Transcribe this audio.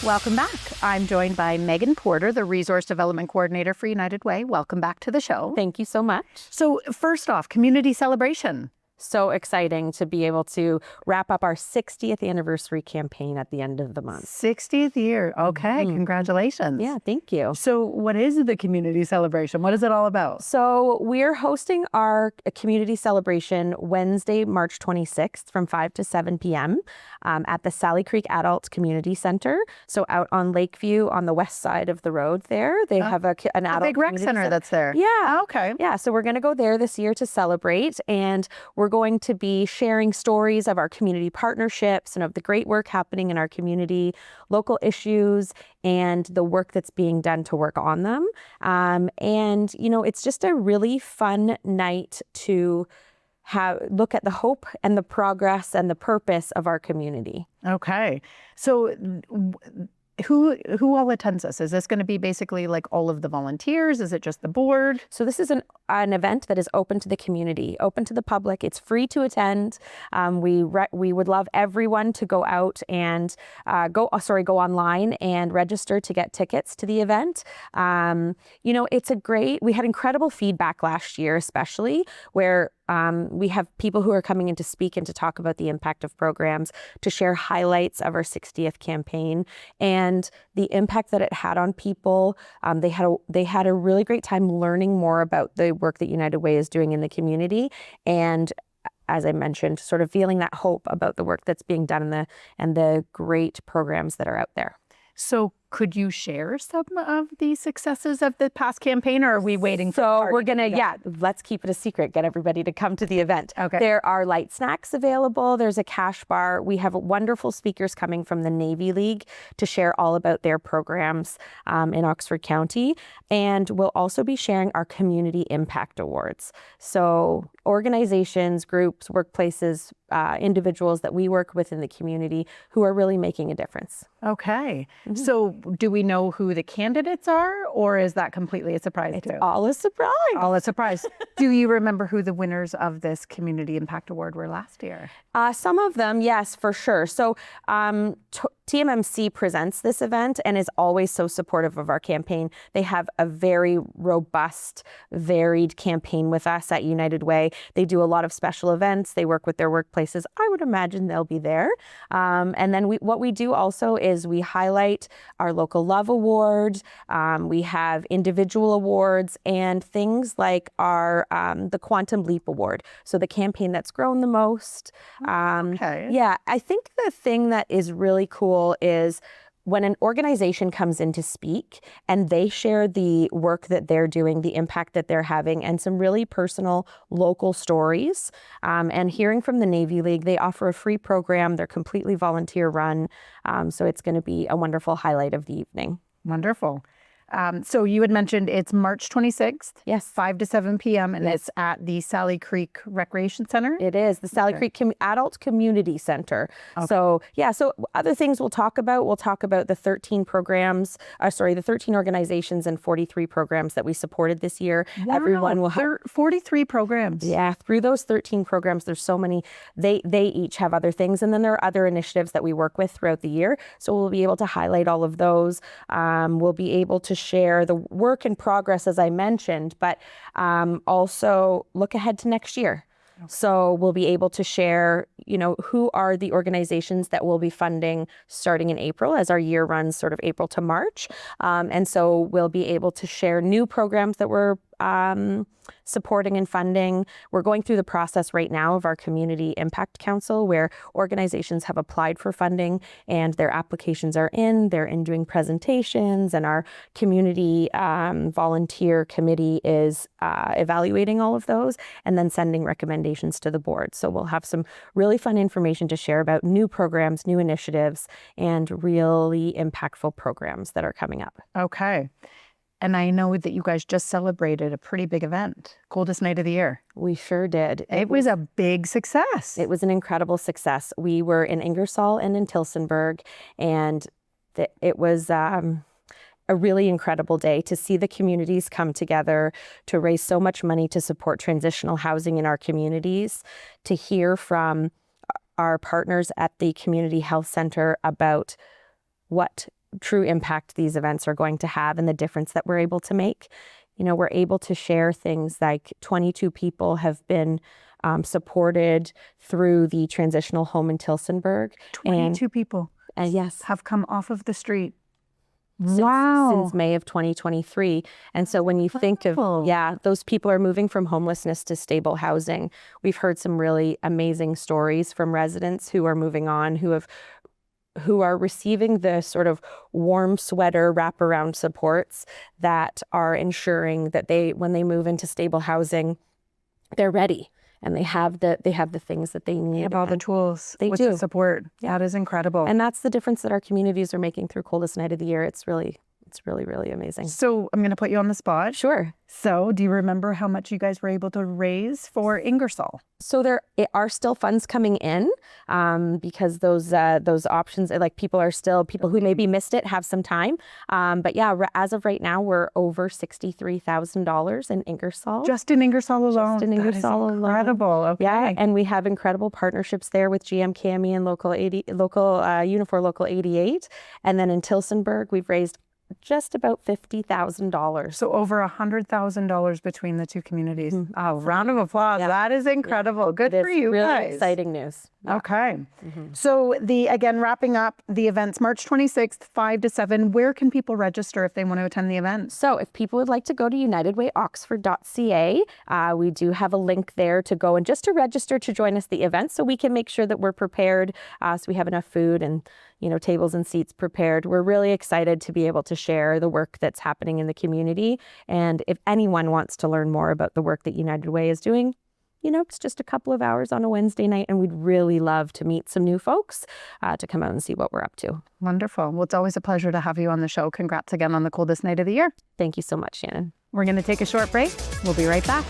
Welcome back. I'm joined by Megan Porter, the Resource Development Coordinator for United Way. Welcome back to the show. Thank you so much. So first off, community celebration. So exciting to be able to wrap up our 60th anniversary campaign at the end of the month. 60th year. Okay, Congratulations. Yeah, thank you. So what is the community celebration? What is it all about? So we're hosting our community celebration Wednesday, March 26th from 5 to 7 p.m. At the Sally Creek Adult Community Center. So out on Lakeview on the west side of the road there, they have an adult big rec center that's there. Yeah. Okay. Yeah, so we're going to go there this year to celebrate, and we're going to be sharing stories of our community partnerships and of the great work happening in our community, local issues, and the work that's being done to work on them. And, you know, it's just a really fun night to look at the hope and the progress and the purpose of our community. Okay. So who all attends this? Is this going to be basically like all of the volunteers? Is it just the board? So this is an event that is open to the community, open to the public. It's free to attend. We would love everyone to go out and go online and register to get tickets to the event. You know, we had incredible feedback last year, especially where we have people who are coming in to speak and to talk about the impact of programs, to share highlights of our 60th campaign and the impact that it had on people. They had a really great time learning more about the work that United Way is doing in the community, and as I mentioned, sort of feeling that hope about the work that's being done and the great programs that are out there. So could you share some of the successes of the past campaign, or are we waiting for So we're gonna, let's keep it a secret, get everybody to come to the event. Okay. There are light snacks available. There's a cash bar. We have wonderful speakers coming from the Navy League to share all about their programs in Oxford County. And we'll also be sharing our Community Impact Awards. So organizations, groups, workplaces, individuals that we work with in the community who are really making a difference. Okay. So do we know who the candidates are, or is that completely a surprise too? All a surprise. All a surprise. Do you remember who the winners of this Community Impact Award were last year? Some of them, yes, for sure. So TMMC presents this event and is always so supportive of our campaign. They have a very robust, varied campaign with us at United Way. They do a lot of special events. They work with their workplaces. I would imagine they'll be there. And then what we do also is we highlight our Local Love Award. We have individual awards and things like our the Quantum Leap Award. So the campaign that's grown the most. Okay. Yeah, I think the thing that is really cool is when an organization comes in to speak and they share the work that they're doing, the impact that they're having, and some really personal local stories. And hearing from the Navy League, they offer a free program. They're completely volunteer run. So it's going to be a wonderful highlight of the evening. Wonderful. So you had mentioned it's March 26th. Yes. 5 to 7 p.m. and Yes. it's at the Sally Creek Recreation Center? It is the Sally Creek Adult Community Center. Okay. So other things we'll talk about the 13 programs, the 13 organizations and 43 programs that we supported this year. Wow, Everyone will have 43 programs. Yeah, through those 13 programs, there's so many. They each have other things. And then there are other initiatives that we work with throughout the year. So we'll be able to highlight all of those. We'll be able to share the work in progress, as I mentioned, but also look ahead to next year. Okay. So we'll be able to share, who are the organizations that we'll be funding starting in April as our year runs sort of April to March. And so we'll be able to share new programs that we're supporting and funding. We're going through the process right now of our Community Impact Council, where organizations have applied for funding and their applications are in. They're in doing presentations, and our community volunteer committee is evaluating all of those and then sending recommendations to the board. So we'll have some really fun information to share about new programs, new initiatives, and really impactful programs that are coming up. Okay. And I know that you guys just celebrated a pretty big event, coldest night of the year. We sure did. It was a big success. It was an incredible success. We were in Ingersoll and in Tillsonburg, and it was a really incredible day to see the communities come together to raise so much money to support transitional housing in our communities, to hear from our partners at the Community Health Center about what true impact these events are going to have and the difference that we're able to make. You know, we're able to share things like 22 people have been supported through the transitional home in Tillsonburg. 22 people And yes, have come off of the street. since May of 2023. And so when you think of, Incredible. those people are moving from homelessness to stable housing. We've heard some really amazing stories from residents who are moving on, who are receiving the sort of warm sweater wraparound supports that are ensuring that when they move into stable housing, they're ready and they have the things that they need. They have all the tools They with do. the support. That is incredible. And that's the difference that our communities are making through Coldest Night of the Year. It's really, really amazing. So I'm going to put you on the spot. Sure. So do you remember how much you guys were able to raise for Ingersoll? So there are still funds coming in because those options, like people who maybe missed it have some time. But yeah, as of right now, we're over $63,000 in Ingersoll. Just in Ingersoll alone. Just in That is Ingersoll alone. incredible. Okay. Yeah, and we have incredible partnerships there with GM Cami and Unifor Local 88. And then in Tillsonburg, we've raised just about $50,000. So over $100,000 between the two communities. Oh, round of applause. Yeah. That is incredible. Good for you really guys. Exciting news. Okay. So wrapping up the events, March 26th, 5 to 7, where can people register if they want to attend the event? So if people would like to go to unitedwayoxford.ca, we do have a link there to go and just to register to join us the event so we can make sure that we're prepared, so we have enough food and tables and seats prepared. We're really excited to be able to share the work that's happening in the community. And if anyone wants to learn more about the work that United Way is doing, it's just a couple of hours on a Wednesday night, and we'd really love to meet some new folks to come out and see what we're up to. Wonderful. Well, it's always a pleasure to have you on the show. Congrats again on the coldest night of the year. Thank you so much, Shannon. We're going to take a short break. We'll be right back.